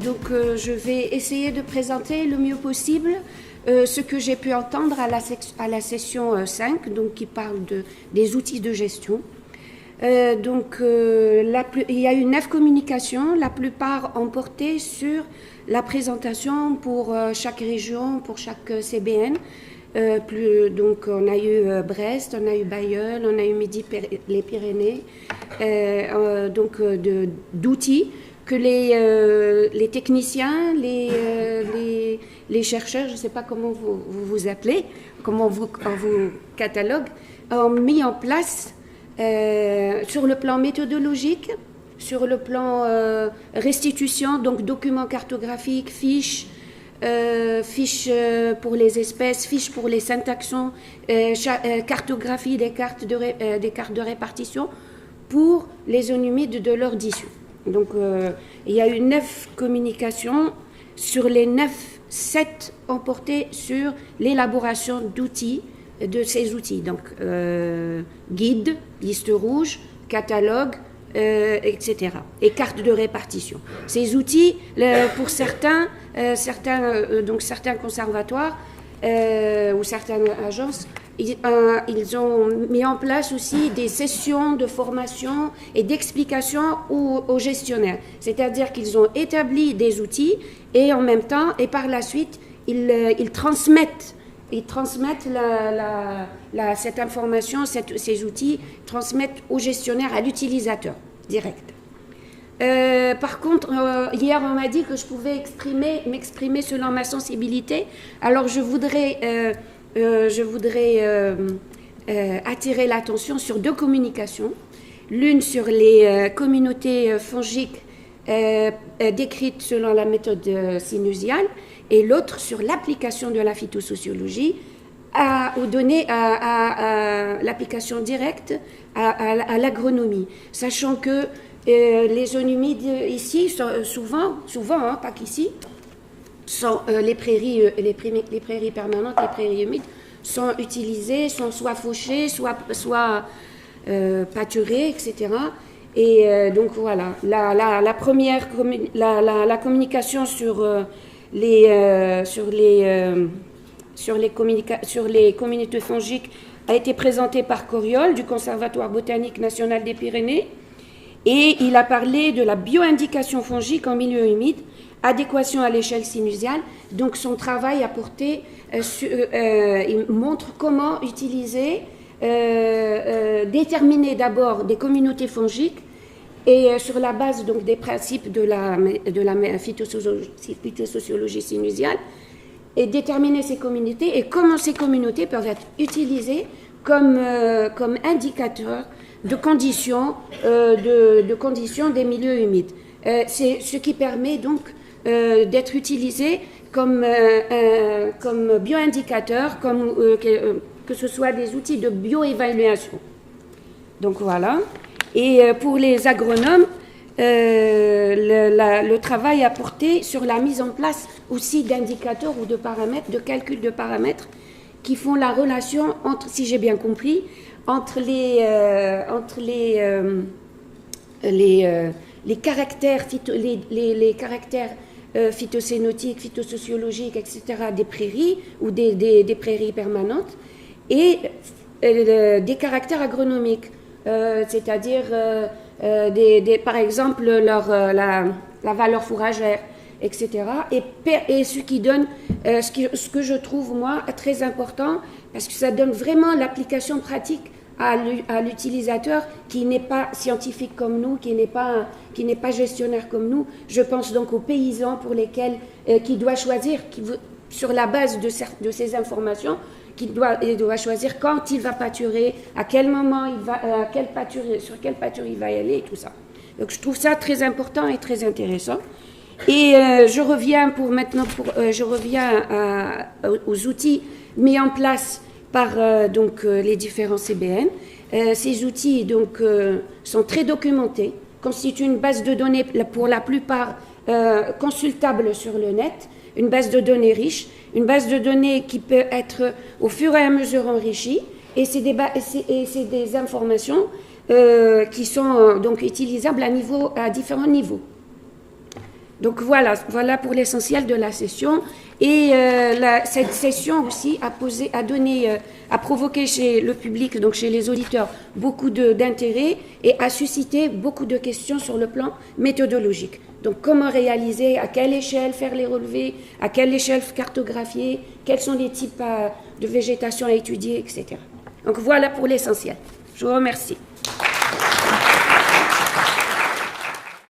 Je vais essayer de présenter le mieux possible ce que j'ai pu entendre à la session 5, donc qui parle des outils de gestion. Il y a eu 9 communications, la plupart ont porté sur la présentation pour chaque région, pour chaque CBN. Donc on a eu Brest, on a eu Bailleul, on a eu les Pyrénées, d'outils que les techniciens, les chercheurs, je ne sais pas comment vous appelez, comment on vous catalogue, ont mis en place sur le plan méthodologique, sur le plan restitution, donc documents cartographiques, fiches pour les espèces, fiches pour les syntaxons, cartographie des cartes de répartition pour les zones humides de l'ordre d'issue. Donc, il y a eu 9 communications. Sur les 9, 7 ont porté sur l'élaboration d'outils, de ces outils. Donc, guide, liste rouge, catalogue, etc. Et carte de répartition. Ces outils, pour certains conservatoires ou certaines agences, ils ont mis en place aussi des sessions de formation et d'explication aux gestionnaires. C'est-à-dire qu'ils ont établi des outils et en même temps, et par la suite, ils transmettent cette information, ces outils, transmettent au gestionnaire, à l'utilisateur direct. Par contre, hier on m'a dit que je pouvais m'exprimer selon ma sensibilité. Alors je voudrais attirer l'attention sur 2 communications. L'une sur les communautés fongiques décrites selon la méthode sinusiale et l'autre sur l'application de la phytosociologie aux données, à l'application directe à l'agronomie. Sachant que les zones humides ici, souvent, pas qu'ici, sont les prairies permanentes, les prairies humides, sont utilisées, sont soit fauchées, soit pâturées, etc. Et donc voilà, la première la communication sur les communautés fongiques a été présentée par Coriol du Conservatoire botanique national des Pyrénées, et il a parlé de la bioindication fongique en milieu humide, adéquation à l'échelle sinusiale. Donc son travail a porté, il montre comment utiliser, déterminer d'abord des communautés fongiques et sur la base donc des principes de la phytosociologie sinusiale, et déterminer ces communautés et comment ces communautés peuvent être utilisées comme indicateurs de conditions des milieux humides. C'est ce qui permet donc d'être utilisé comme bioindicateur, que ce soit des outils de bioévaluation. Donc voilà. Et pour les agronomes, le travail a porté sur la mise en place aussi d'indicateurs ou de paramètres, de calcul de paramètres qui font la relation entre, si j'ai bien compris, entre les caractères phytocénotiques, phytosociologiques, etc. des prairies ou des prairies permanentes et des caractères agronomiques, c'est-à-dire par exemple la valeur fourragère, etc. Et ce qui donne, ce que je trouve moi très important, parce que ça donne vraiment l'application pratique à l'utilisateur qui n'est pas scientifique comme nous, qui n'est pas gestionnaire comme nous. Je pense donc aux paysans pour lesquels qui doit choisir, sur la base de ces informations, il doit choisir quand il va pâturer, à quel moment il va, sur quelle pâture il va y aller et tout ça. Donc je trouve ça très important et très intéressant. Et je reviens aux outils mis en place par les différents CBN. Ces outils sont très documentés, constituent une base de données pour la plupart consultable sur le net, une base de données riche, une base de données qui peut être au fur et à mesure enrichie, et c'est des informations qui sont donc utilisables à différents niveaux. Donc voilà pour l'essentiel de la session. Et cette session aussi a provoqué chez le public, donc chez les auditeurs, beaucoup d'intérêt et a suscité beaucoup de questions sur le plan méthodologique. Donc comment réaliser, à quelle échelle faire les relevés, à quelle échelle cartographier, quels sont les types de végétation à étudier, etc. Donc voilà pour l'essentiel. Je vous remercie.